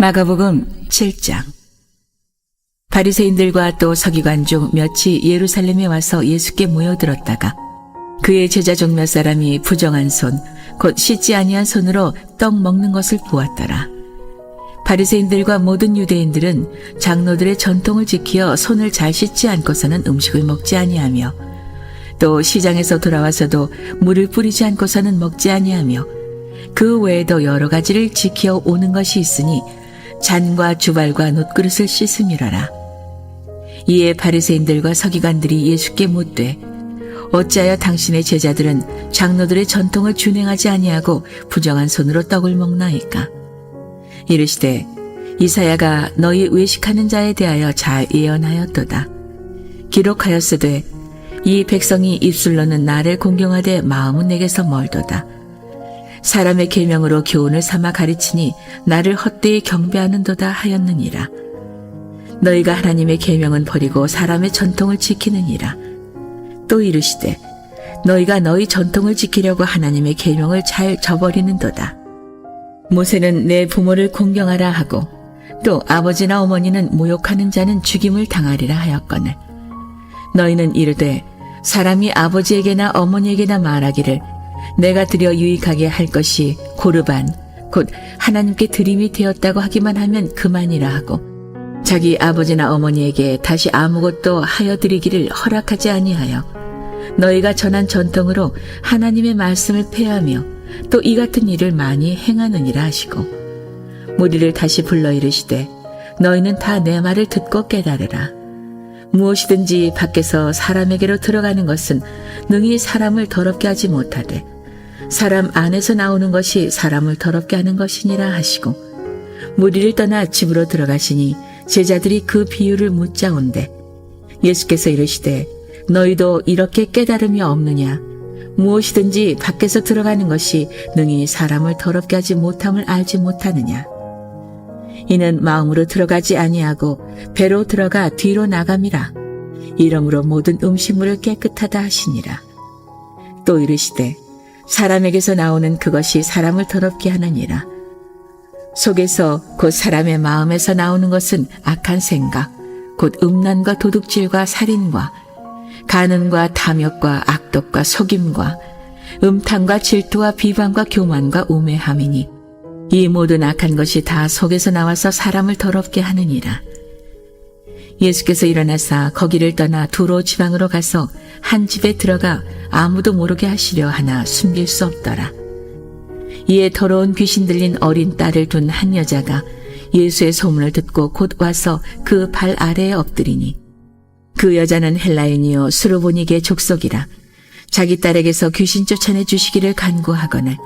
마가복음 7장. 바리새인들과 또 서기관 중 몇이 예루살렘에 와서 예수께 모여들었다가 그의 제자 중 몇 사람이 부정한 손, 곧 씻지 아니한 손으로 떡 먹는 것을 보았더라. 바리새인들과 모든 유대인들은 장로들의 전통을 지키어 손을 잘 씻지 않고서는 음식을 먹지 아니하며 또 시장에서 돌아와서도 물을 뿌리지 않고서는 먹지 아니하며 그 외에도 여러 가지를 지키어 오는 것이 있으니 잔과 주발과 놋그릇을 씻음이라라. 이에 바리새인들과 서기관들이 예수께 묻되 어찌하여 당신의 제자들은 장로들의 전통을 준행하지 아니하고 부정한 손으로 떡을 먹나이까? 이르시되 이사야가 너희 외식하는 자에 대하여 잘 예언하였도다. 기록하였으되 이 백성이 입술로는 나를 공경하되 마음은 내게서 멀도다. 사람의 계명으로 교훈을 삼아 가르치니 나를 헛되이 경배하는도다 하였느니라. 너희가 하나님의 계명은 버리고 사람의 전통을 지키느니라. 또 이르시되 너희가 너희 전통을 지키려고 하나님의 계명을 잘 저버리는도다. 모세는 내 부모를 공경하라 하고 또 아버지나 어머니는 모욕하는 자는 죽임을 당하리라 하였거늘 너희는 이르되 사람이 아버지에게나 어머니에게나 말하기를 내가 드려 유익하게 할 것이 고르반 곧 하나님께 드림이 되었다고 하기만 하면 그만이라 하고 자기 아버지나 어머니에게 다시 아무것도 하여 드리기를 허락하지 아니하여 너희가 전한 전통으로 하나님의 말씀을 폐하며 또 이 같은 일을 많이 행하느니라 하시고 무리를 다시 불러 이르시되 너희는 다 내 말을 듣고 깨달으라. 무엇이든지 밖에서 사람에게로 들어가는 것은 능히 사람을 더럽게 하지 못하되 사람 안에서 나오는 것이 사람을 더럽게 하는 것이니라 하시고 무리를 떠나 집으로 들어가시니 제자들이 그 비유를 묻자온대 예수께서 이르시되 너희도 이렇게 깨달음이 없느냐? 무엇이든지 밖에서 들어가는 것이 능히 사람을 더럽게 하지 못함을 알지 못하느냐? 이는 마음으로 들어가지 아니하고 배로 들어가 뒤로 나감이라. 이러므로 모든 음식물을 깨끗하다 하시니라. 또 이르시되 사람에게서 나오는 그것이 사람을 더럽게 하느니라. 속에서 곧 사람의 마음에서 나오는 것은 악한 생각, 곧 음란과 도둑질과 살인과 간음과 탐욕과 악독과 속임과 음탕과 질투와 비방과 교만과 우매함이니 이 모든 악한 것이 다 속에서 나와서 사람을 더럽게 하느니라. 예수께서 일어나사 거기를 떠나 두로 지방으로 가서 한 집에 들어가 아무도 모르게 하시려 하나 숨길 수 없더라. 이에 더러운 귀신 들린 어린 딸을 둔 한 여자가 예수의 소문을 듣고 곧 와서 그 발 아래에 엎드리니 그 여자는 헬라인이요 수르보니게 족속이라. 자기 딸에게서 귀신 쫓아내 주시기를 간구하거늘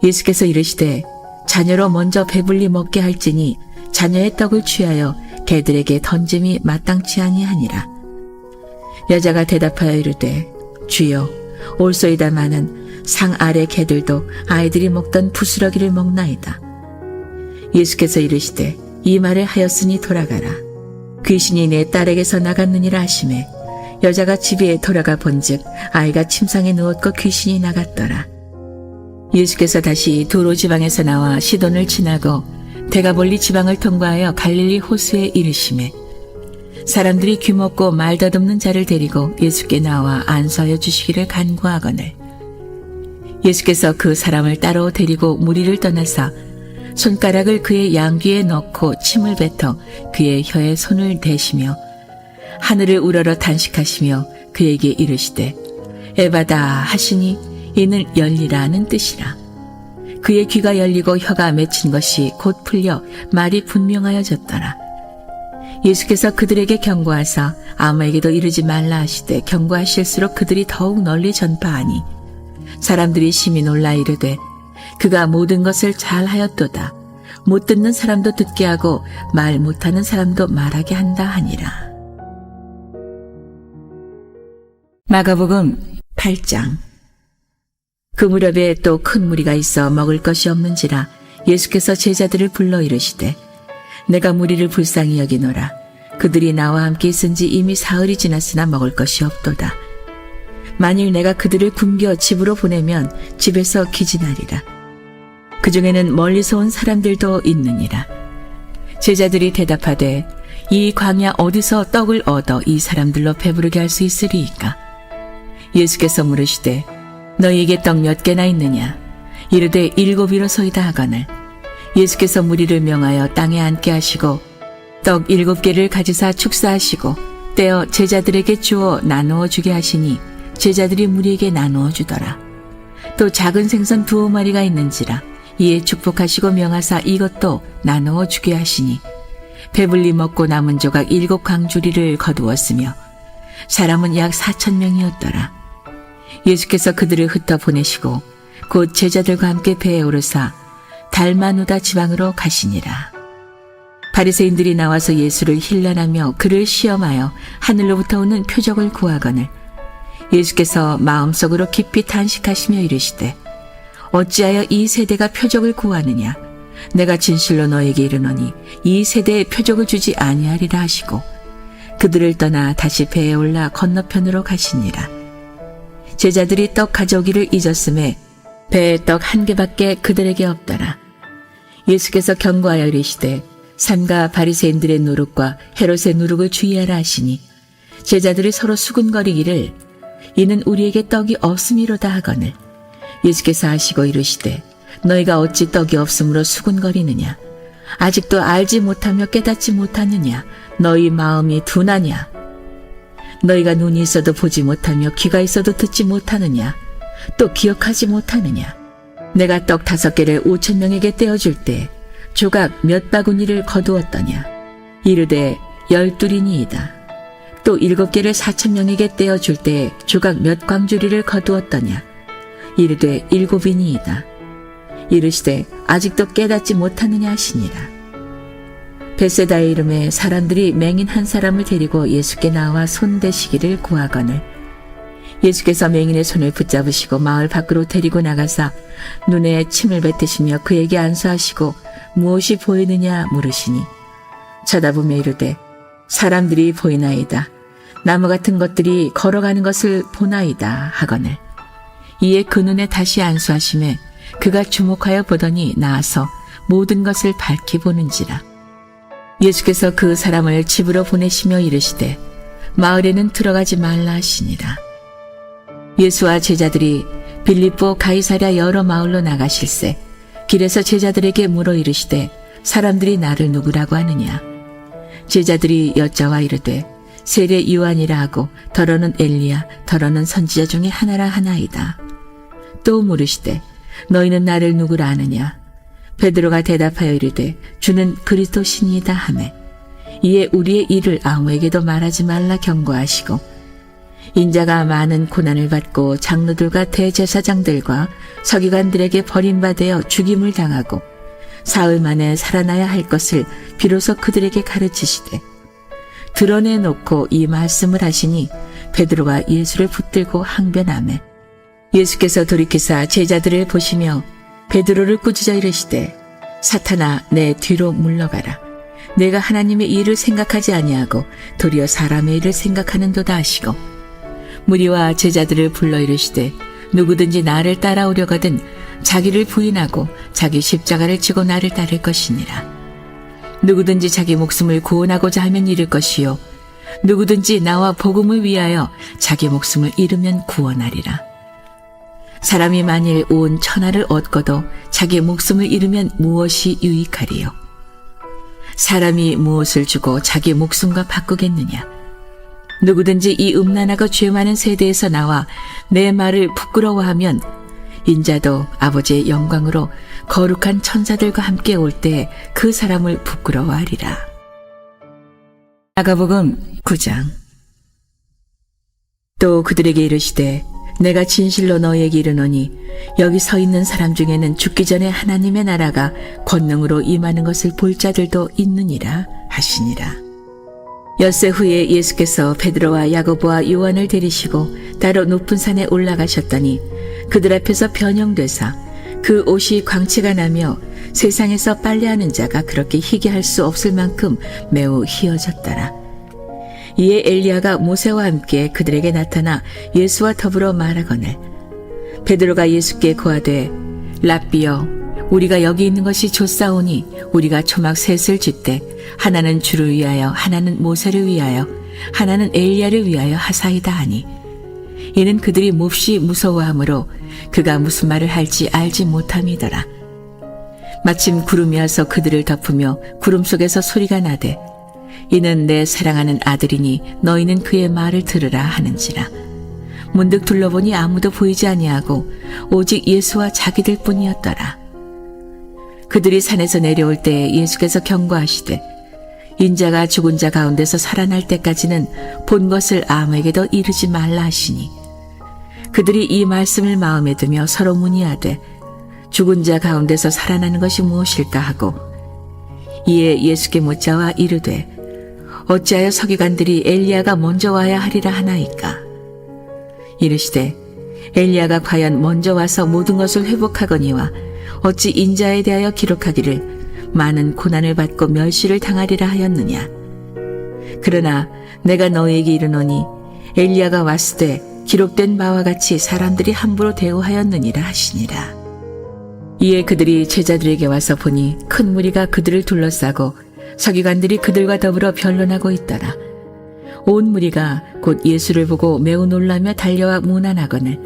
예수께서 이르시되 자녀로 먼저 배불리 먹게 할지니 자녀의 떡을 취하여 개들에게 던짐이 마땅치 아니하니라. 여자가 대답하여 이르되 주여 올소이다마는 상 아래 개들도 아이들이 먹던 부스러기를 먹나이다. 예수께서 이르시되 이 말을 하였으니 돌아가라. 귀신이 내 딸에게서 나갔느니라 하시매 여자가 집에 돌아가 본즉 아이가 침상에 누웠고 귀신이 나갔더라. 예수께서 다시 두로 지방에서 나와 시돈을 지나고 데가볼리 지방을 통과하여 갈릴리 호수에 이르시매 사람들이 귀먹고 말 더듬는 자를 데리고 예수께 나와 안수하여 주시기를 간구하거늘 예수께서 그 사람을 따로 데리고 무리를 떠나사 손가락을 그의 양귀에 넣고 침을 뱉어 그의 혀에 손을 대시며 하늘을 우러러 단식하시며 그에게 이르시되 에바다 하시니 이는 열리라는 뜻이라. 그의 귀가 열리고 혀가 맺힌 것이 곧 풀려 말이 분명하여졌더라. 예수께서 그들에게 경고하사 아무에게도 이르지 말라 하시되 경고하실수록 그들이 더욱 널리 전파하니 사람들이 심히 놀라 이르되 그가 모든 것을 잘하였도다. 못 듣는 사람도 듣게 하고 말 못하는 사람도 말하게 한다 하니라. 마가복음 8장. 그 무렵에 또 큰 무리가 있어 먹을 것이 없는지라 예수께서 제자들을 불러 이르시되 내가 무리를 불쌍히 여기노라. 그들이 나와 함께 있은지 이미 사흘이 지났으나 먹을 것이 없도다. 만일 내가 그들을 굶겨 집으로 보내면 집에서 기진하리라. 그 중에는 멀리서 온 사람들도 있느니라. 제자들이 대답하되 이 광야 어디서 떡을 얻어 이 사람들로 배부르게 할 수 있으리이까? 예수께서 물으시되 너희에게 떡 몇 개나 있느냐? 이르되 7이로소이다 하거늘 예수께서 무리를 명하여 땅에 앉게 하시고 떡 7개를 가지사 축사하시고 떼어 제자들에게 주어 나누어 주게 하시니 제자들이 무리에게 나누어 주더라. 또 작은 생선 2마리가 있는지라 이에 축복하시고 명하사 이것도 나누어 주게 하시니 배불리 먹고 남은 조각 7광주리를 거두었으며 사람은 약 4,000명이었더라. 예수께서 그들을 흩어 보내시고 곧 제자들과 함께 배에 오르사 달마누다 지방으로 가시니라. 바리새인들이 나와서 예수를 힐난하며 그를 시험하여 하늘로부터 오는 표적을 구하거늘 예수께서 마음속으로 깊이 탄식하시며 이르시되 어찌하여 이 세대가 표적을 구하느냐? 내가 진실로 너에게 이르노니 이 세대에 표적을 주지 아니하리라 하시고 그들을 떠나 다시 배에 올라 건너편으로 가시니라. 제자들이 떡 가져오기를 잊었음에 배에 떡 1개밖에 그들에게 없더라. 예수께서 경고하여 이르시되 삼가 바리새인들의 누룩과 헤롯의 누룩을 주의하라 하시니 제자들이 서로 수군거리기를 이는 우리에게 떡이 없음이로다 하거늘 예수께서 하시고 이르시되 너희가 어찌 떡이 없으므로 수군거리느냐? 아직도 알지 못하며 깨닫지 못하느냐? 너희 마음이 둔하냐? 너희가 눈이 있어도 보지 못하며 귀가 있어도 듣지 못하느냐? 또 기억하지 못하느냐? 내가 떡 5개를 5,000명에게 떼어줄 때 조각 몇 바구니를 거두었더냐? 이르되 12이니이다. 또 7개를 4,000명에게 떼어줄 때 조각 몇 광주리를 거두었더냐? 이르되 7이니이다. 이르시되 아직도 깨닫지 못하느냐 하시니라. 벳세다의 이름에 사람들이 맹인 한 사람을 데리고 예수께 나와 손대시기를 구하거늘 예수께서 맹인의 손을 붙잡으시고 마을 밖으로 데리고 나가사 눈에 침을 뱉으시며 그에게 안수하시고 무엇이 보이느냐 물으시니 쳐다보며 이르되 사람들이 보이나이다. 나무 같은 것들이 걸어가는 것을 보나이다 하거늘 이에 그 눈에 다시 안수하심에 그가 주목하여 보더니 나아서 모든 것을 밝히 보는지라. 예수께서 그 사람을 집으로 보내시며 이르시되 마을에는 들어가지 말라 하시니라. 예수와 제자들이 빌립보 가이사랴 여러 마을로 나가실새 길에서 제자들에게 물어 이르시되 사람들이 나를 누구라고 하느냐? 제자들이 여짜와 이르되 세례 요한이라 하고 더러는 엘리야 더러는 선지자 중에 하나라 하나이다. 또 물으시되 너희는 나를 누구라 하느냐? 베드로가 대답하여 이르되 주는 그리스도시니이다 하매 이에 우리의 일을 아무에게도 말하지 말라 경고하시고 인자가 많은 고난을 받고 장로들과 대제사장들과 서기관들에게 버림받아 죽임을 당하고 사흘 만에 살아나야 할 것을 비로소 그들에게 가르치시되 드러내놓고 이 말씀을 하시니 베드로가 예수를 붙들고 항변하매 예수께서 돌이키사 제자들을 보시며 베드로를 꾸짖어 이르시되 사탄아 내 뒤로 물러가라. 내가 하나님의 일을 생각하지 아니하고 도리어 사람의 일을 생각하는도다 하시고 무리와 제자들을 불러 이르시되 누구든지 나를 따라오려거든 자기를 부인하고 자기 십자가를 지고 나를 따를 것이니라. 누구든지 자기 목숨을 구원하고자 하면 잃을 것이요 누구든지 나와 복음을 위하여 자기 목숨을 잃으면 구원하리라. 사람이 만일 온 천하를 얻고도 자기 목숨을 잃으면 무엇이 유익하리요? 사람이 무엇을 주고 자기 목숨과 바꾸겠느냐? 누구든지 이 음란하고 죄 많은 세대에서 나와 내 말을 부끄러워하면 인자도 아버지의 영광으로 거룩한 천사들과 함께 올 때 그 사람을 부끄러워하리라. 마가복음 9장. 또 그들에게 이르시되 내가 진실로 너희에게 이르노니 여기 서 있는 사람 중에는 죽기 전에 하나님의 나라가 권능으로 임하는 것을 볼 자들도 있느니라 하시니라. 엿새 후에 예수께서 베드로와 야고보와 요한을 데리시고 따로 높은 산에 올라가셨더니 그들 앞에서 변형되사 그 옷이 광채가 나며 세상에서 빨래하는 자가 그렇게 희게 할 수 없을 만큼 매우 희어졌더라. 이에 엘리야가 모세와 함께 그들에게 나타나 예수와 더불어 말하거늘 베드로가 예수께 고하되 랍비여 우리가 여기 있는 것이 좋사오니 우리가 초막 셋을 짓되 하나는 주를 위하여 하나는 모세를 위하여 하나는 엘리야를 위하여 하사이다 하니 이는 그들이 몹시 무서워하므로 그가 무슨 말을 할지 알지 못함이더라. 마침 구름이 와서 그들을 덮으며 구름 속에서 소리가 나되 이는 내 사랑하는 아들이니 너희는 그의 말을 들으라 하는지라. 문득 둘러보니 아무도 보이지 아니하고 오직 예수와 자기들 뿐이었더라. 그들이 산에서 내려올 때 예수께서 경고하시되 인자가 죽은 자 가운데서 살아날 때까지는 본 것을 아무에게도 이르지 말라 하시니 그들이 이 말씀을 마음에 두며 서로 문의하되 죽은 자 가운데서 살아나는 것이 무엇일까 하고 이에 예수께 묻자와 이르되 어찌하여 서기관들이 엘리야가 먼저 와야 하리라 하나이까. 이르시되 엘리야가 과연 먼저 와서 모든 것을 회복하거니와 어찌 인자에 대하여 기록하기를 많은 고난을 받고 멸시를 당하리라 하였느냐. 그러나 내가 너희에게 이르노니 엘리야가 왔을 때 기록된 바와 같이 사람들이 함부로 대우하였느니라 하시니라. 이에 그들이 제자들에게 와서 보니 큰 무리가 그들을 둘러싸고 서기관들이 그들과 더불어 변론하고 있더라. 온 무리가 곧 예수를 보고 매우 놀라며 달려와 문안하거늘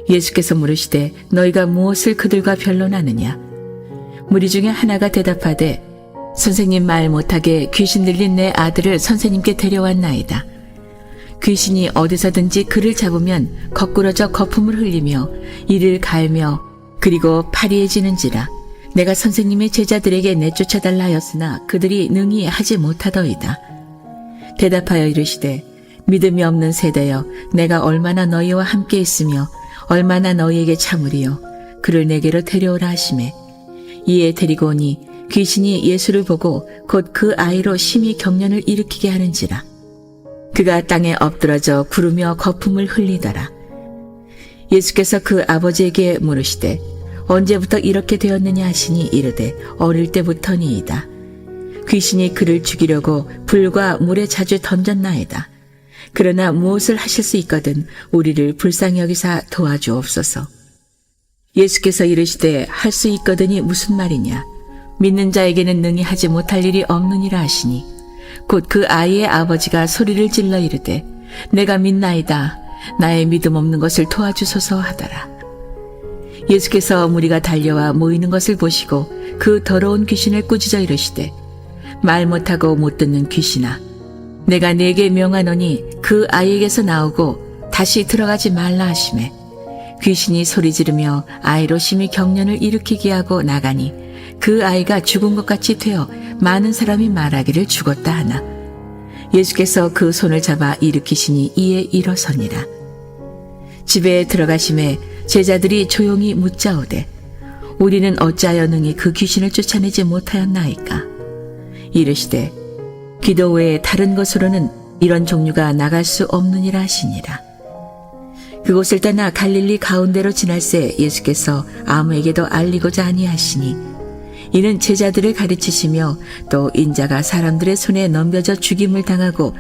예수께서 물으시되 너희가 무엇을 그들과 변론하느냐. 무리 중에 하나가 대답하되 선생님 말 못하게 귀신 들린 내 아들을 선생님께 데려왔나이다. 귀신이 어디서든지 그를 잡으면 거꾸러져 거품을 흘리며 이를 갈며 그리고 파리해지는지라. 내가 선생님의 제자들에게 내쫓아달라 하였으나 그들이 능히 하지 못하더이다. 대답하여 이르시되 믿음이 없는 세대여 내가 얼마나 너희와 함께 있으며 얼마나 너희에게 참으리요. 그를 내게로 데려오라 하시매 이에 데리고 오니 귀신이 예수를 보고 곧 그 아이로 심히 경련을 일으키게 하는지라. 그가 땅에 엎드러져 구르며 거품을 흘리더라. 예수께서 그 아버지에게 물으시되 언제부터 이렇게 되었느냐 하시니 이르되 어릴 때부터니이다. 귀신이 그를 죽이려고 불과 물에 자주 던졌나이다. 그러나 무엇을 하실 수 있거든 우리를 불쌍히 여기사 도와주옵소서. 예수께서 이르시되 할 수 있거든이 무슨 말이냐. 믿는 자에게는 능히 하지 못할 일이 없느니라 하시니 곧 그 아이의 아버지가 소리를 질러 이르되 내가 믿나이다. 나의 믿음 없는 것을 도와주소서 하더라. 예수께서 무리가 달려와 모이는 것을 보시고 그 더러운 귀신을 꾸짖어 이르시되 말 못하고 못 듣는 귀신아 내가 네게 명하노니 그 아이에게서 나오고 다시 들어가지 말라 하시매 귀신이 소리 지르며 아이로 심히 경련을 일으키게 하고 나가니 그 아이가 죽은 것 같이 되어 많은 사람이 말하기를 죽었다 하나 예수께서 그 손을 잡아 일으키시니 이에 일어서니라. 집에 들어가심에 제자들이 조용히 묻자오되 우리는 어찌하여 능히 그 귀신을 쫓아내지 못하였나이까. 이르시되 기도 외에 다른 것으로는 이런 종류가 나갈 수 없느니라 하시니라. 그곳을 떠나 갈릴리 가운데로 지날새 예수께서 아무에게도 알리고자 아니하시니 이는 제자들을 가르치시며 또 인자가 사람들의 손에 넘겨져 죽임을 당하고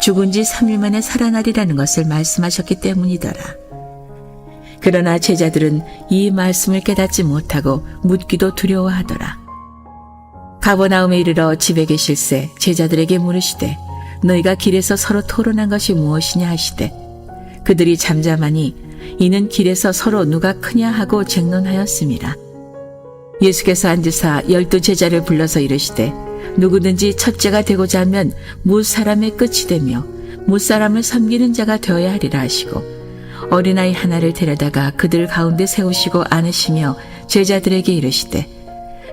죽은 지 3일 만에 살아나리라는 것을 말씀하셨기 때문이더라. 그러나 제자들은 이 말씀을 깨닫지 못하고 묻기도 두려워하더라. 가버나움에 이르러 집에 계실새 제자들에게 물으시되 너희가 길에서 서로 토론한 것이 무엇이냐 하시되 그들이 잠잠하니 이는 길에서 서로 누가 크냐 하고 쟁론하였음이라. 예수께서 앉으사 12 제자를 불러서 이르시되 누구든지 첫째가 되고자 하면 뭇 사람의 끝이 되며 뭇 사람을 섬기는 자가 되어야 하리라 하시고 어린아이 하나를 데려다가 그들 가운데 세우시고 안으시며 제자들에게 이르시되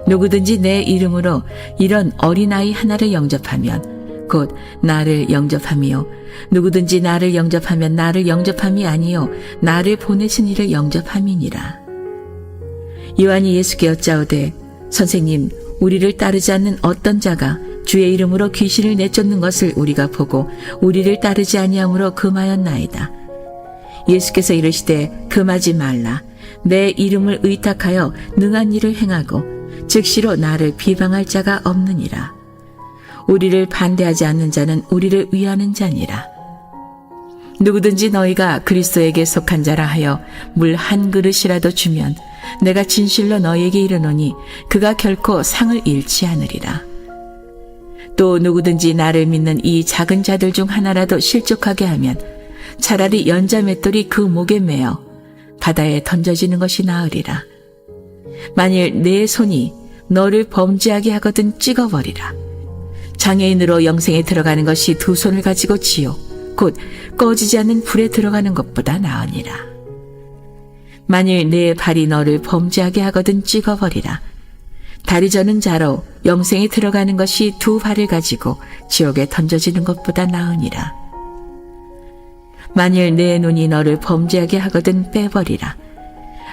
누구든지 내 이름으로 이런 어린아이 하나를 영접하면 곧 나를 영접함이요 누구든지 나를 영접하면 나를 영접함이 아니요 나를 보내신 이를 영접함이니라. 요한이 예수께 여짜오되 선생님 우리를 따르지 않는 어떤 자가 주의 이름으로 귀신을 내쫓는 것을 우리가 보고 우리를 따르지 아니하므로 금하였나이다. 예수께서 이르시되 금하지 말라. 내 이름을 의탁하여 능한 일을 행하고 즉시로 나를 비방할 자가 없느니라. 우리를 반대하지 않는 자는 우리를 위하는 자니라. 누구든지 너희가 그리스도에게 속한 자라 하여 물 한 그릇이라도 주면 내가 진실로 너희에게 이르노니 그가 결코 상을 잃지 않으리라. 또 누구든지 나를 믿는 이 작은 자들 중 하나라도 실족하게 하면 차라리 연자 맷돌이 그 목에 매어 바다에 던져지는 것이 나으리라. 만일 내 손이 너를 범죄하게 하거든 찍어버리라. 장애인으로 영생에 들어가는 것이 두 손을 가지고 지옥 곧 꺼지지 않는 불에 들어가는 것보다 나으니라. 만일 내 발이 너를 범죄하게 하거든 찍어버리라. 다리 저는 자로 영생에 들어가는 것이 두 발을 가지고 지옥에 던져지는 것보다 나으니라. 만일 내 눈이 너를 범죄하게 하거든 빼버리라.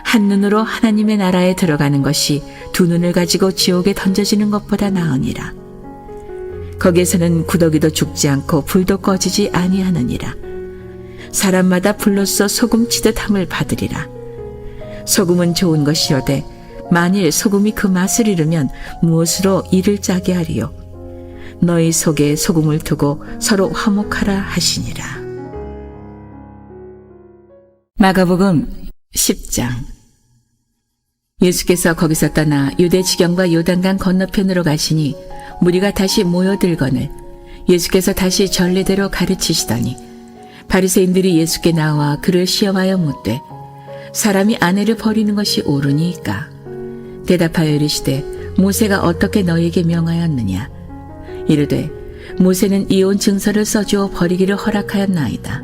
한 눈으로 하나님의 나라에 들어가는 것이 두 눈을 가지고 지옥에 던져지는 것보다 나으니라. 거기에서는 구더기도 죽지 않고 불도 꺼지지 아니하느니라. 사람마다 불로써 소금 치듯 함을 받으리라. 소금은 좋은 것이오되 만일 소금이 그 맛을 잃으면 무엇으로 이를 짜게 하리요. 너희 속에 소금을 두고 서로 화목하라 하시니라. 마가복음 10장. 예수께서 거기서 떠나 유대 지경과 요단강 건너편으로 가시니 무리가 다시 모여들거늘 예수께서 다시 전례대로 가르치시더니 바리새인들이 예수께 나와 그를 시험하여 묻되 사람이 아내를 버리는 것이 옳으니까? 대답하여 이르시되 모세가 어떻게 너희에게 명하였느냐? 이르되 모세는 이혼 증서를 써주어 버리기를 허락하였나이다.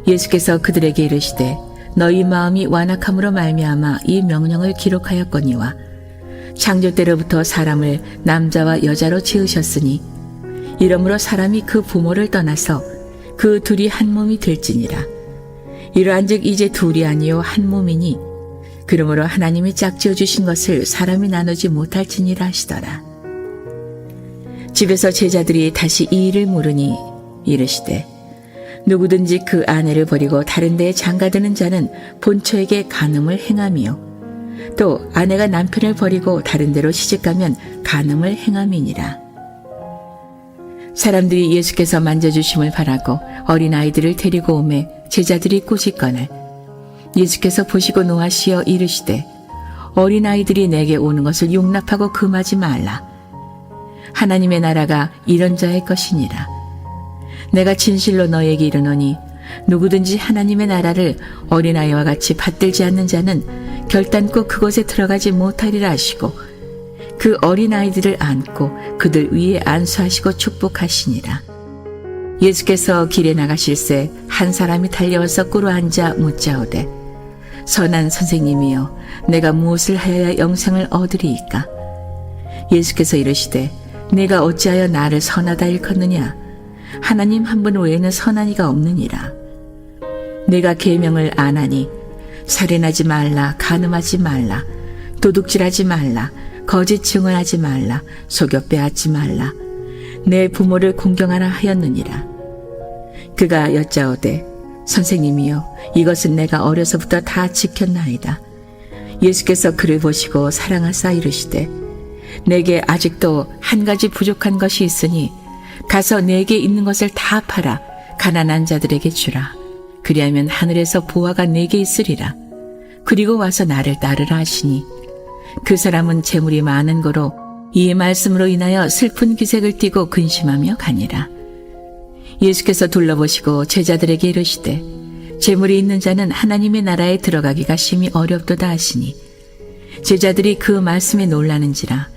예수께서 그들에게 이르시되 너희 마음이 완악함으로 말미암아 이 명령을 기록하였거니와 창조 때로부터 사람을 남자와 여자로 지으셨으니 이러므로 사람이 그 부모를 떠나서 그 둘이 한 몸이 될지니라. 이러한즉 이제 둘이 아니요 한 몸이니 그러므로 하나님이 짝지어 주신 것을 사람이 나누지 못할지니라 하시더라. 집에서 제자들이 다시 이 일을 물으니 이르시되 누구든지 그 아내를 버리고 다른 데에 장가드는 자는 본처에게 간음을 행함이요 또 아내가 남편을 버리고 다른 데로 시집가면 간음을 행함이니라. 사람들이 예수께서 만져주심을 바라고 어린아이들을 데리고 오매 제자들이 꾸짖거늘 예수께서 보시고 노하시어 이르시되 어린아이들이 내게 오는 것을 용납하고 금하지 말라. 하나님의 나라가 이런 자의 것이니라. 내가 진실로 너에게 이르노니 누구든지 하나님의 나라를 어린아이와 같이 받들지 않는 자는 결단코 그곳에 들어가지 못하리라 하시고 그 어린아이들을 안고 그들 위에 안수하시고 축복하시니라. 예수께서 길에 나가실새 한 사람이 달려와서 꿇어 앉아 묻자오되 선한 선생님이여 내가 무엇을 하여야 영생을 얻으리이까? 예수께서 이르시되 내가 어찌하여 나를 선하다 일컫느냐? 하나님 한 분 외에는 선한 이가 없느니라. 내가 계명을 안 하니 살인하지 말라, 간음하지 말라, 도둑질하지 말라, 거짓 증언하지 말라, 속여 빼앗지 말라, 내 부모를 공경하라 하였느니라. 그가 여짜오되 선생님이여 이것은 내가 어려서부터 다 지켰나이다. 예수께서 그를 보시고 사랑하사 이르시되 내게 아직도 한 가지 부족한 것이 있으니 가서 내게 있는 것을 다 팔아 가난한 자들에게 주라. 그리하면 하늘에서 보화가 내게 있으리라. 그리고 와서 나를 따르라 하시니 그 사람은 재물이 많은 거로 이 말씀으로 인하여 슬픈 기색을 띠고 근심하며 가니라. 예수께서 둘러보시고 제자들에게 이르시되 재물이 있는 자는 하나님의 나라에 들어가기가 심히 어렵도다 하시니 제자들이 그 말씀에 놀라는지라.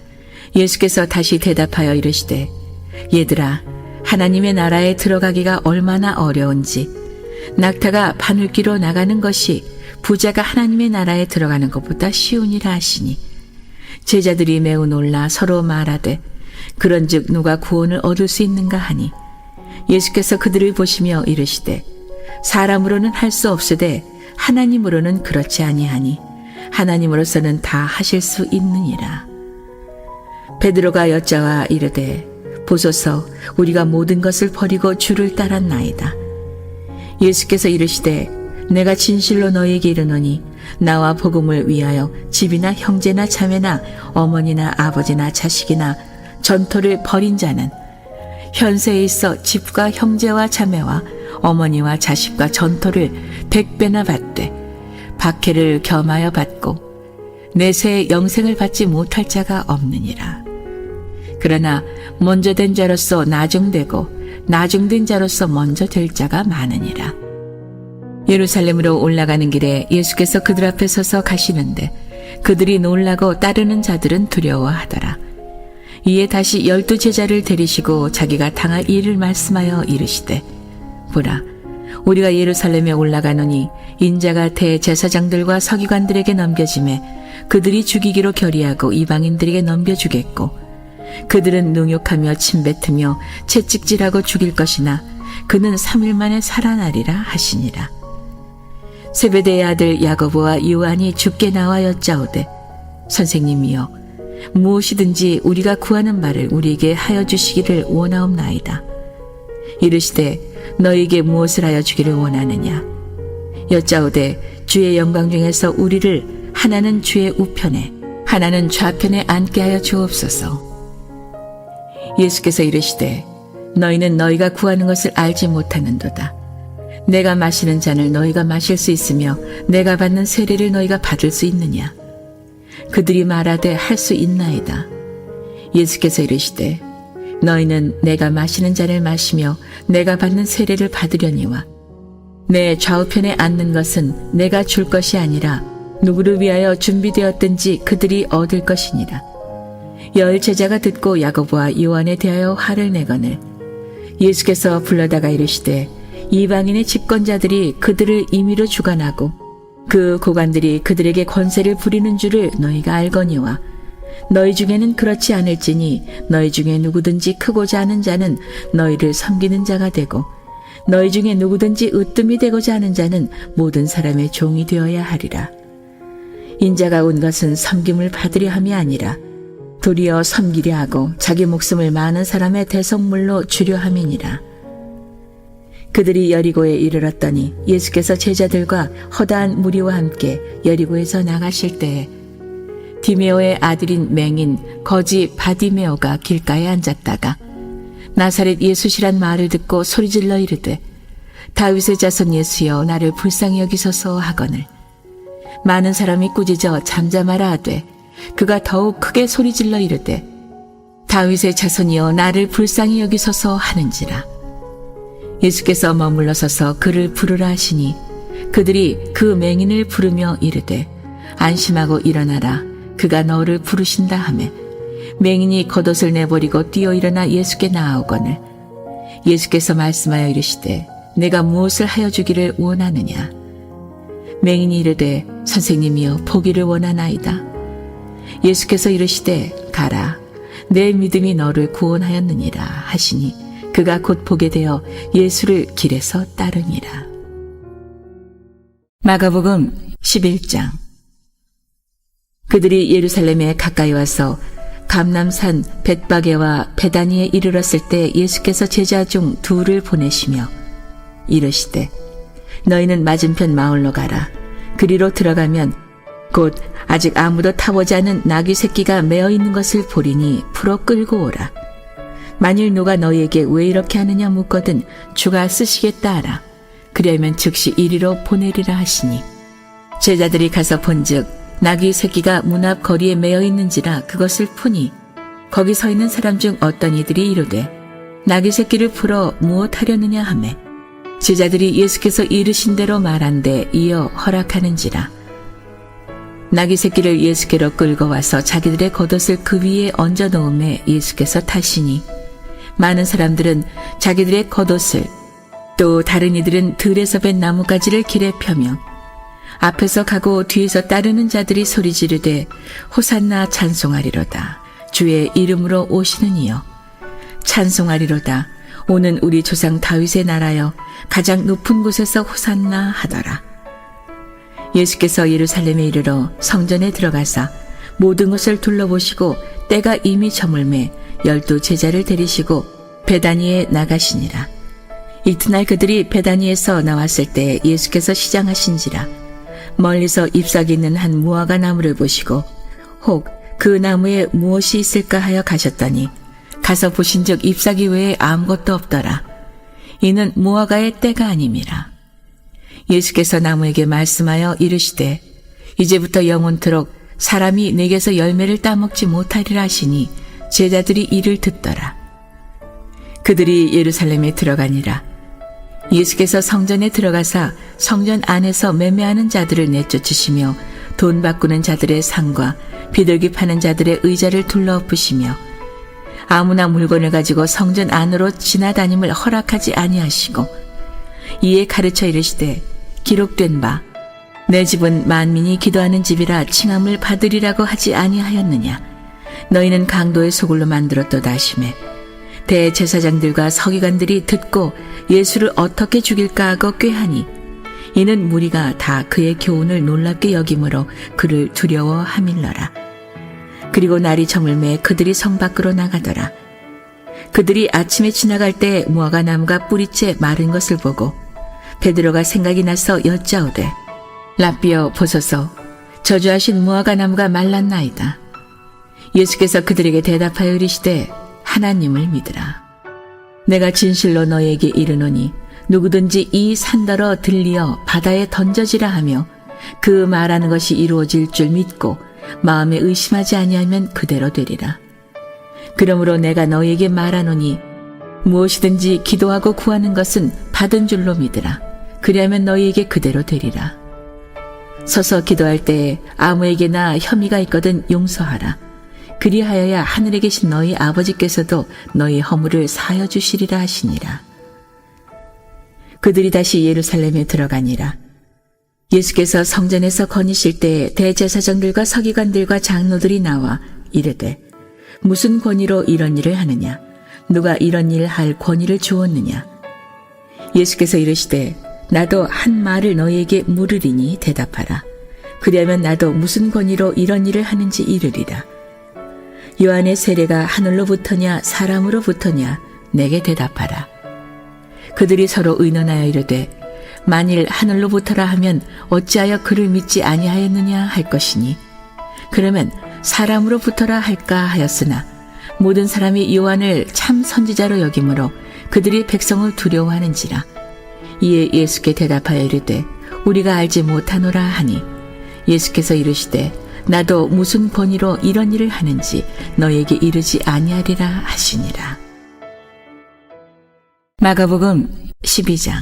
예수께서 다시 대답하여 이르시되 얘들아 하나님의 나라에 들어가기가 얼마나 어려운지 낙타가 바늘귀로 나가는 것이 부자가 하나님의 나라에 들어가는 것보다 쉬우니라 하시니 제자들이 매우 놀라 서로 말하되 그런즉 누가 구원을 얻을 수 있는가 하니 예수께서 그들을 보시며 이르시되 사람으로는 할 수 없으되 하나님으로는 그렇지 아니하니 하나님으로서는 다 하실 수 있느니라. 베드로가 여짜와 이르되 보소서 우리가 모든 것을 버리고 주를 따랐나이다. 예수께서 이르시되 내가 진실로 너희에게 이르노니 나와 복음을 위하여 집이나 형제나 자매나 어머니나 아버지나 자식이나 전토를 벌인 자는 현세에 있어 집과 형제와 자매와 어머니와 자식과 전토를 100배나 받되 박해를 겸하여 받고 내세의 영생을 받지 못할 자가 없느니라. 그러나 먼저 된 자로서 나중되고 나중된 자로서 먼저 될 자가 많으니라. 예루살렘으로 올라가는 길에 예수께서 그들 앞에 서서 가시는데 그들이 놀라고 따르는 자들은 두려워하더라. 이에 다시 12 제자를 데리시고 자기가 당할 일을 말씀하여 이르시되 보라, 우리가 예루살렘에 올라가노니 인자가 대제사장들과 서기관들에게 넘겨지매 그들이 죽이기로 결의하고 이방인들에게 넘겨주겠고 그들은 능욕하며 침뱉으며 채찍질하고 죽일 것이나 그는 3일 만에 살아나리라 하시니라. 세베대의 아들 야고보와 요한이 주께 나와 여짜오되 선생님이여 무엇이든지 우리가 구하는 바를 우리에게 하여 주시기를 원하옵나이다. 이르시되 너희에게 무엇을 하여 주기를 원하느냐. 여짜오되 주의 영광 중에서 우리를 하나는 주의 우편에 하나는 좌편에 앉게 하여 주옵소서. 예수께서 이르시되 너희는 너희가 구하는 것을 알지 못하는도다. 내가 마시는 잔을 너희가 마실 수 있으며 내가 받는 세례를 너희가 받을 수 있느냐. 그들이 말하되 할 수 있나이다. 예수께서 이르시되 너희는 내가 마시는 잔을 마시며 내가 받는 세례를 받으려니와 내 좌우편에 앉는 것은 내가 줄 것이 아니라 누구를 위하여 준비되었든지 그들이 얻을 것이니라. 10 제자가 듣고 야고보와 요한에 대하여 화를 내거늘 예수께서 불러다가 이르시되 이방인의 집권자들이 그들을 임의로 주관하고 그 고관들이 그들에게 권세를 부리는 줄을 너희가 알거니와 너희 중에는 그렇지 않을지니 너희 중에 누구든지 크고자 하는 자는 너희를 섬기는 자가 되고 너희 중에 누구든지 으뜸이 되고자 하는 자는 모든 사람의 종이 되어야 하리라. 인자가 온 것은 섬김을 받으려 함이 아니라 도리어 섬기려 하고 자기 목숨을 많은 사람의 대속물로 주려 함이니라. 그들이 여리고에 이르렀더니 예수께서 제자들과 허다한 무리와 함께 여리고에서 나가실 때에 디메오의 아들인 맹인 거지 바디메오가 길가에 앉았다가 나사렛 예수시란 말을 듣고 소리질러 이르되 다윗의 자손 예수여 나를 불쌍히 여기소서 하거늘 많은 사람이 꾸짖어 잠잠하라 하되 그가 더욱 크게 소리질러 이르되 다윗의 자손이여 나를 불쌍히 여기소서 하는지라. 예수께서 머물러 서서 그를 부르라 하시니 그들이 그 맹인을 부르며 이르되 안심하고 일어나라 그가 너를 부르신다 하매 맹인이 겉옷을 내버리고 뛰어 일어나 예수께 나아오거늘 예수께서 말씀하여 이르시되 내가 무엇을 하여 주기를 원하느냐. 맹인이 이르되 선생님이여 보기를 원하나이다. 예수께서 이르시되 가라 내 믿음이 너를 구원하였느니라 하시니 그가 곧 보게 되어 예수를 길에서 따르니라. 마가복음 11장. 그들이 예루살렘에 가까이 와서 감람산 벳바게와 베다니에 이르렀을 때 예수께서 제자 중 2를 보내시며 이르시되 너희는 맞은편 마을로 가라. 그리로 들어가면 곧 아직 아무도 타보지 않은 나귀 새끼가 매어 있는 것을 보리니 풀어 끌고 오라. 만일 누가 너희에게 왜 이렇게 하느냐 묻거든 주가 쓰시겠다 하라. 그러면 즉시 이리로 보내리라 하시니 제자들이 가서 본즉 나귀 새끼가 문 앞 거리에 매어 있는지라 그것을 푸니 거기 서 있는 사람 중 어떤 이들이 이르되 나귀 새끼를 풀어 무엇하려느냐 하매 제자들이 예수께서 이르신 대로 말한데 이어 허락하는지라. 나귀 새끼를 예수께로 끌고 와서 자기들의 겉옷을 그 위에 얹어 놓음에 예수께서 타시니 많은 사람들은 자기들의 겉옷을 또 다른 이들은 들에서 벤 나뭇가지를 길에 펴며 앞에서 가고 뒤에서 따르는 자들이 소리 지르되 호산나 찬송하리로다. 주의 이름으로 오시는 이여 찬송하리로다. 오는 우리 조상 다윗의 나라여 가장 높은 곳에서 호산나 하더라. 예수께서 예루살렘에 이르러 성전에 들어가사 모든 것을 둘러보시고 때가 이미 저물매 12 제자를 데리시고 베다니에 나가시니라. 이튿날 그들이 베다니에서 나왔을 때 예수께서 시장하신지라. 멀리서 잎사귀 있는 한 무화과 나무를 보시고 혹 그 나무에 무엇이 있을까 하여 가셨더니 가서 보신즉 잎사귀 외에 아무것도 없더라. 이는 무화과의 때가 아님이라. 예수께서 나무에게 말씀하여 이르시되 이제부터 영원토록 사람이 내게서 열매를 따먹지 못하리라 하시니 제자들이 이를 듣더라. 그들이 예루살렘에 들어가니라. 예수께서 성전에 들어가사 성전 안에서 매매하는 자들을 내쫓으시며 돈 바꾸는 자들의 상과 비둘기 파는 자들의 의자를 둘러엎으시며 아무나 물건을 가지고 성전 안으로 지나다님을 허락하지 아니하시고 이에 가르쳐 이르시되 기록된 바 내 집은 만민이 기도하는 집이라 칭함을 받으리라고 하지 아니하였느냐. 너희는 강도의 소굴로 만들었도다 하시매 대제사장들과 서기관들이 듣고 예수를 어떻게 죽일까 하고 꾀하니 이는 무리가 다 그의 교훈을 놀랍게 여김으로 그를 두려워함일러라. 그리고 날이 저물매 그들이 성 밖으로 나가더라. 그들이 아침에 지나갈 때 무화과 나무가 뿌리째 마른 것을 보고 베드로가 생각이 나서 여짜오되 라삐여 보소서 저주하신 무화과 나무가 말랐나이다. 예수께서 그들에게 대답하여 이르시되 하나님을 믿으라. 내가 진실로 너희에게 이르노니 누구든지 이 산더러 들리어 바다에 던져지라 하며 그 말하는 것이 이루어질 줄 믿고 마음에 의심하지 아니하면 그대로 되리라. 그러므로 내가 너희에게 말하노니 무엇이든지 기도하고 구하는 것은 받은 줄로 믿으라. 그리하면 너희에게 그대로 되리라. 서서 기도할 때에 아무에게나 혐의가 있거든 용서하라. 그리하여야 하늘에 계신 너희 아버지께서도 너희 허물을 사하여 주시리라 하시니라. 그들이 다시 예루살렘에 들어가니라. 예수께서 성전에서 거니실 때에 대제사장들과 서기관들과 장로들이 나와 이르되 무슨 권위로 이런 일을 하느냐? 누가 이런 일을 할 권위를 주었느냐? 예수께서 이르시되 나도 한 말을 너희에게 물으리니 대답하라. 그리하면 나도 무슨 권위로 이런 일을 하는지 이르리라. 요한의 세례가 하늘로부터냐 사람으로부터냐 내게 대답하라. 그들이 서로 의논하여 이르되 만일 하늘로부터라 하면 어찌하여 그를 믿지 아니하였느냐 할 것이니 그러면 사람으로부터라 할까 하였으나 모든 사람이 요한을 참 선지자로 여김으로 그들이 백성을 두려워하는지라. 이에 예수께 대답하여 이르되 우리가 알지 못하노라 하니 예수께서 이르시되 나도 무슨 권위로 이런 일을 하는지 너희에게 이르지 아니하리라 하시니라. 마가복음 12장.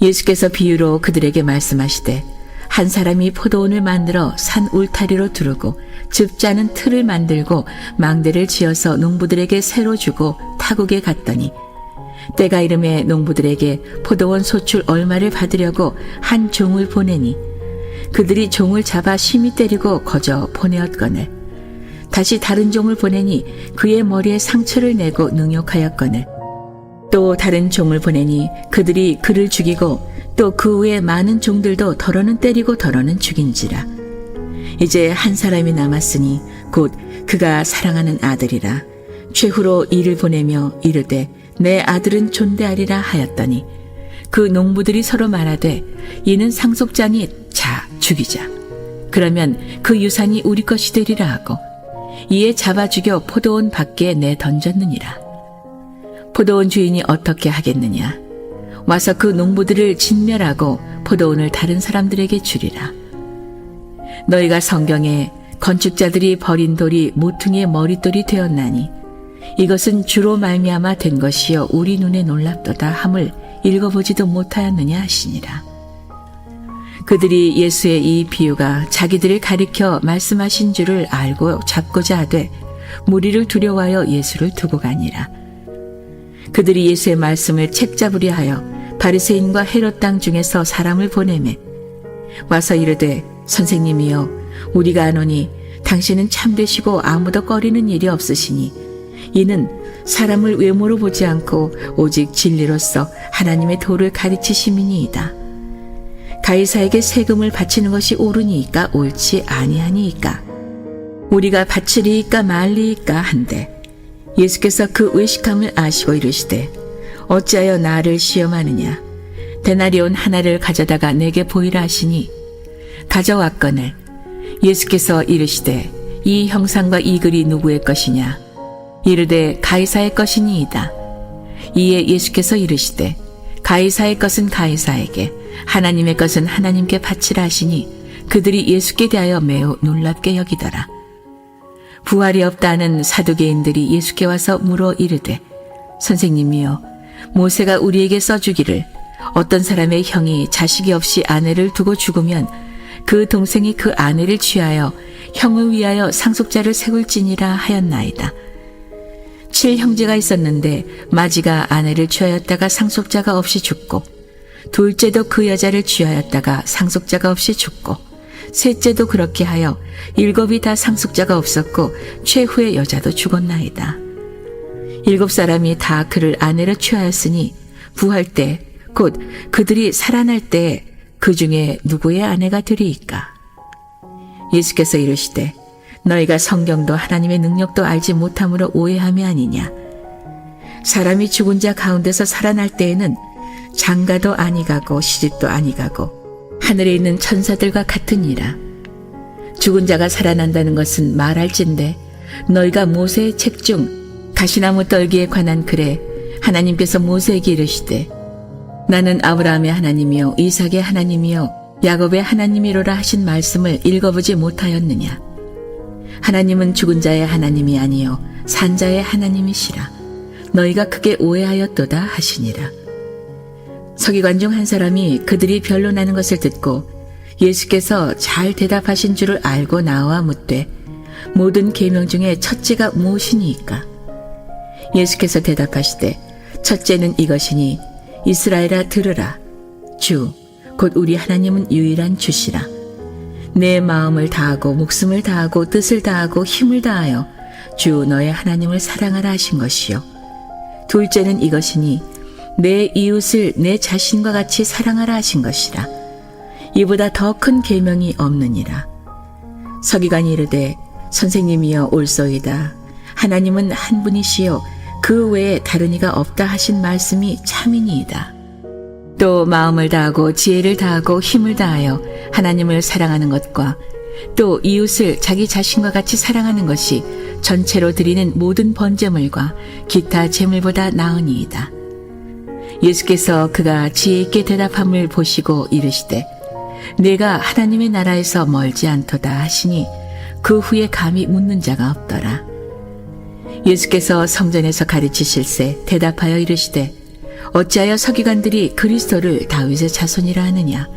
예수께서 비유로 그들에게 말씀하시되 한 사람이 포도원을 만들어 산 울타리로 두르고 즙자는 틀을 만들고 망대를 지어서 농부들에게 새로 주고 타국에 갔더니 때가 이름에 농부들에게 포도원 소출 얼마를 받으려고 한 종을 보내니 그들이 종을 잡아 심히 때리고 거저 보내었거늘 다시 다른 종을 보내니 그의 머리에 상처를 내고 능욕하였거늘 또 다른 종을 보내니 그들이 그를 죽이고 또 그 후에 많은 종들도 더러는 때리고 더러는 죽인지라. 이제 한 사람이 남았으니 곧 그가 사랑하는 아들이라. 최후로 이를 보내며 이르되 내 아들은 존대하리라 하였더니 그 농부들이 서로 말하되 이는 상속자니 자 죽이자. 그러면 그 유산이 우리 것이 되리라 하고 이에 잡아 죽여 포도원 밖에 내 던졌느니라. 포도원 주인이 어떻게 하겠느냐? 와서 그 농부들을 진멸하고 포도원을 다른 사람들에게 주리라. 너희가 성경에 건축자들이 버린 돌이 모퉁이의 머릿돌이 되었나니 이것은 주로 말미암아 된 것이요 우리 눈에 놀랍도다 함을 읽어보지도 못하였느냐 하시니라. 그들이 예수의 이 비유가 자기들을 가리켜 말씀하신 줄을 알고 잡고자 하되 무리를 두려워하여 예수를 두고 가니라. 그들이 예수의 말씀을 책잡으려 하여 바리새인과 헤롯 땅 중에서 사람을 보내매 와서 이르되 선생님이여 우리가 아노니 당신은 참되시고 아무도 꺼리는 일이 없으시니 이는 사람을 외모로 보지 않고 오직 진리로서 하나님의 도를 가르치심이니이다. 가이사에게 세금을 바치는 것이 옳으니이까 옳지 아니하니이까 우리가 바치리이까 말리이까 한데 예수께서 그 의식함을 아시고 이르시되 어찌하여 나를 시험하느냐. 데나리온 하나를 가져다가 내게 보이라 하시니 가져왔거늘 예수께서 이르시되 이 형상과 이 글이 누구의 것이냐. 이르되 가이사의 것이니이다. 이에 예수께서 이르시되 가이사의 것은 가이사에게 하나님의 것은 하나님께 바치라 하시니 그들이 예수께 대하여 매우 놀랍게 여기더라. 부활이 없다는 사두개인들이 예수께 와서 물어 이르되 선생님이여 모세가 우리에게 써주기를 어떤 사람의 형이 자식이 없이 아내를 두고 죽으면 그 동생이 그 아내를 취하여 형을 위하여 상속자를 세울지니라 하였나이다. 7형제가 있었는데 마지가 아내를 취하였다가 상속자가 없이 죽고 둘째도 그 여자를 취하였다가 상속자가 없이 죽고 셋째도 그렇게 하여 7이 다 상속자가 없었고 최후의 여자도 죽었나이다. 7사람이 다 그를 아내로 취하였으니 부할 때 곧 그들이 살아날 때 그 중에 누구의 아내가 되리이까? 예수께서 이르시되 너희가 성경도 하나님의 능력도 알지 못함으로 오해함이 아니냐. 사람이 죽은 자 가운데서 살아날 때에는 장가도 아니 가고 시집도 아니 가고 하늘에 있는 천사들과 같으니라. 죽은 자가 살아난다는 것은 말할진대 너희가 모세의 책 중 가시나무 떨기에 관한 글에 하나님께서 모세에게 이르시되 나는 아브라함의 하나님이요 이삭의 하나님이요 야곱의 하나님이로라 하신 말씀을 읽어보지 못하였느냐. 하나님은 죽은 자의 하나님이 아니요 산 자의 하나님이시라. 너희가 크게 오해하였도다 하시니라. 서기관 중 한 사람이 그들이 변론하는 것을 듣고 예수께서 잘 대답하신 줄을 알고 나와 묻되 모든 계명 중에 첫째가 무엇이니이까? 예수께서 대답하시되 첫째는 이것이니 이스라엘아 들으라. 주 곧 우리 하나님은 유일한 주시라. 내 마음을 다하고 목숨을 다하고 뜻을 다하고 힘을 다하여 주 너의 하나님을 사랑하라 하신 것이요. 둘째는 이것이니 내 이웃을 내 자신과 같이 사랑하라 하신 것이라. 이보다 더 큰 계명이 없느니라. 서기관이 이르되 선생님이여 옳소이다. 하나님은 한 분이시요 그 외에 다른 이가 없다 하신 말씀이 참이니이다. 또 마음을 다하고 지혜를 다하고 힘을 다하여 하나님을 사랑하는 것과 또 이웃을 자기 자신과 같이 사랑하는 것이 전체로 드리는 모든 번제물과 기타 제물보다 나으니이다. 예수께서 그가 지혜 있게 대답함을 보시고 이르시되 내가 하나님의 나라에서 멀지 않도다 하시니 그 후에 감히 묻는 자가 없더라. 예수께서 성전에서 가르치실세 대답하여 이르시되 어찌하여 서기관들이 그리스도를 다윗의 자손이라 하느냐.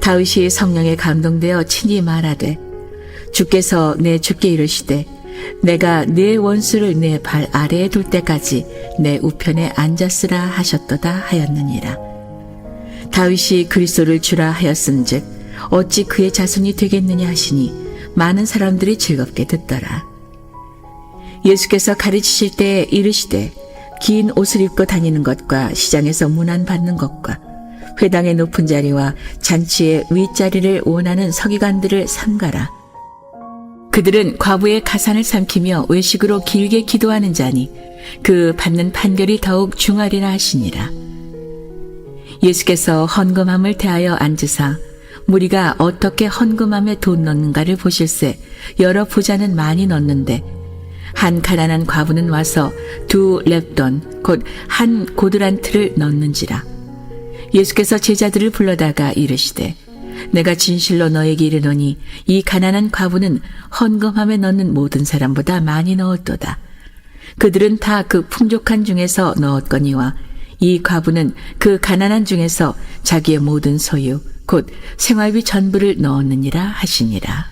다윗이 성령에 감동되어 친히 말하되 주께서 내 주께 이르시되 내가 내 원수를 내 발 아래에 둘 때까지 내 우편에 앉았으라 하셨도다 하였느니라. 다윗이 그리스도를 주라 하였은즉 어찌 그의 자손이 되겠느냐 하시니 많은 사람들이 즐겁게 듣더라. 예수께서 가르치실 때에 이르시되 긴 옷을 입고 다니는 것과 시장에서 문안 받는 것과 회당의 높은 자리와 잔치의 윗자리를 원하는 서기관들을 삼가라. 그들은 과부의 가산을 삼키며 외식으로 길게 기도하는 자니 그 받는 판결이 더욱 중하리라 하시니라. 예수께서 헌금함을 대하여 앉으사 무리가 어떻게 헌금함에 돈 넣는가를 보실세 여러 부자는 많이 넣는데 한 가난한 과부는 와서 2 렙돈 곧 한 고드란트를 넣는지라. 예수께서 제자들을 불러다가 이르시되 내가 진실로 너에게 이르노니 이 가난한 과부는 헌금함에 넣는 모든 사람보다 많이 넣었도다. 그들은 다 그 풍족한 중에서 넣었거니와 이 과부는 그 가난한 중에서 자기의 모든 소유 곧 생활비 전부를 넣었느니라 하시니라.